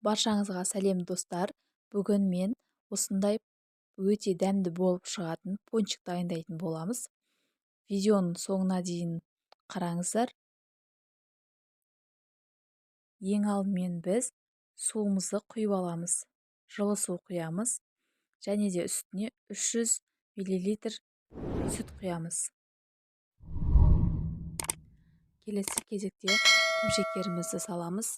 Баршаңызға сәлем достар. Бүгін мен осындай өте дәмді болып шығатын пончик дайындайтын боламыз. Видеоның соңына дейін қараңыздар. Ең алдымен біз суымызды құйып аламыз. Жылы су құямыз. Және де үстіне 300 мл сүт құямыз. Келесі кезекте құм шекерімізді саламыз.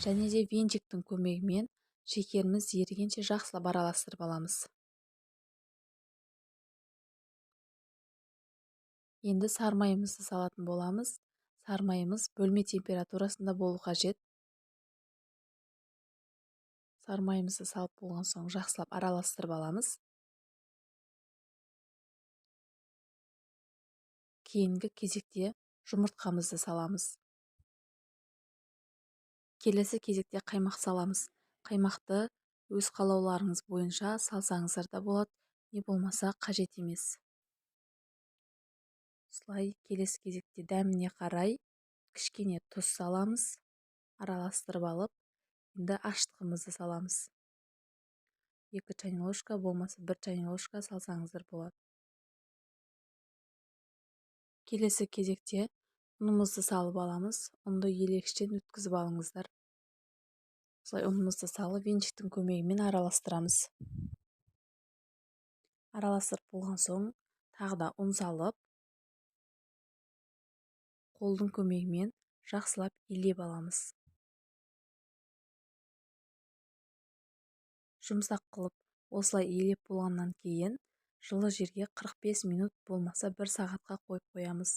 Және де венчиктің көмегімен шекеріміз ерігенше жақсылап араластырып аламыз. Енді сармайымызды салатын боламыз. Сармайымыз бөлме температурасында болу қажет. Сармайымызды салып болған соң жақсылап араластырып аламыз. Кейінгі кезекте жұмыртқамызды саламыз. Келесі кезекте қаймақ саламыз. Қаймақты өз қалауларыңыз бойынша салсаңыздар да болады, не болмаса қажет емес. Осылай келесі кезекте дәміне қарай кішкене тұз саламыз. Араластырып алып, енді аштығымызды саламыз. 2 чайный ложка болмаса 1 чайный ложка салсаңыздар болады. Келесі кезекте ұнымызды салып аламыз. Ұнды елегіштен өткізіп алыңыздар. Осылай ұнымызды салып венчиктің көмегімен араластырамыз. Араластырып болған соң тағы да ұн салып, қолдың көмегімен жақсылап илеп аламыз. Жұмсақ қылып осылай илеп болғаннан кейін жылы жерге 45 минут болмаса 1 сағатқа қойып қоямыз.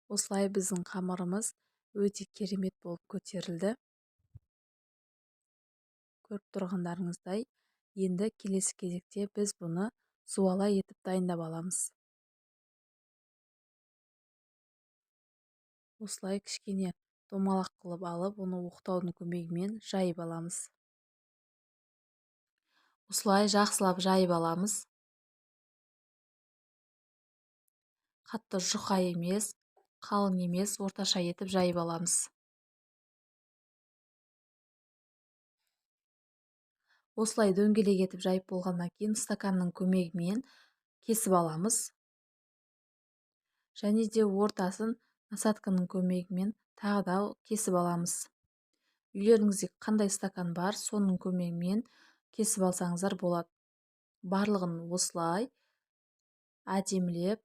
Осылай біздің қамырымыз өте керемет болып көтерілді. Көріп тұрғандарыңыздай, енді келесі кезекте біз бұны суала етіп дайындап аламыз. Осылай кішкене домалақ қылып алып, оны оқтаудың көмегімен жайып аламыз. Осылай жақсылап жайып аламыз. Қатты жұқа емес, қалың емес, орташа етіп жайып аламыз. Осылай дөңгелек етіп жайып болғаннан кейін стаканның көмегімен кесіп аламыз. Және де ортасын насадканың көмегімен тағы да кесіп аламыз. Үйлеріңізде қандай стакан бар, соның көмегімен кесіп алсаңыздар болады. Барлығын осылай әдемілеп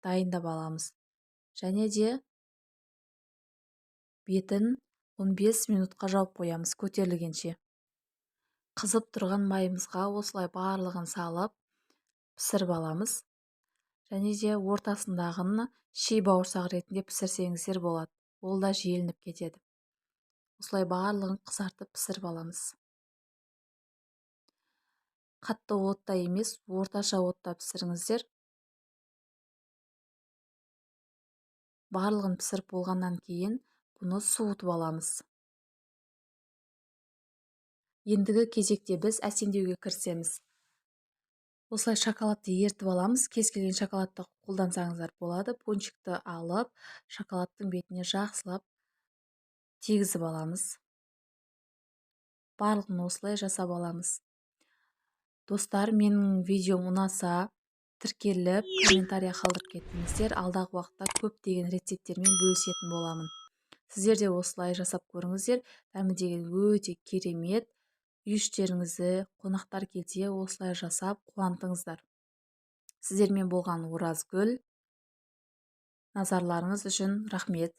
дайындап аламыз. Және де бетін 15 минутқа жауып қоямыз көтерілгенше. Қызып тұрған майымызға осылай барлығын салып пісіріп аламыз. Және де ортасындағыны ши бауырсақ ретінде пісірсеңіздер болады. Ол да желініп кетеді. Осылай барлығын қызартып пісіріп аламыз. Қатты отта емес, орташа отта пісіріңіздер. Барлығын пісіріп болғаннан кейін бұны суытып аламыз. Ендігі кезекте біз әсемдеуге кірісеміз. Осылай шоколадты ертіп аламыз. Кез келген шоколадты қолдансаңыздар болады. Пончикті алып, шоколадтың бетіне жақсылап тегізіп аламыз. Барлығын осылай жасап аламыз. Достар, менің видеом ұнаса, тіркеліп, комментария қалдырып кеттіңіздер. Алдағы уақытта көптеген рецепттермен бөлісетін боламын. Сіздер де осылай жасап көріңіздер. Дәмі деген өте керемет. Үй-іштеріңізді, қонақтар келсе осылай жасап қуантыңыздар. Сіздермен болған Оразгүл. Назарларыңыз үшін рахмет.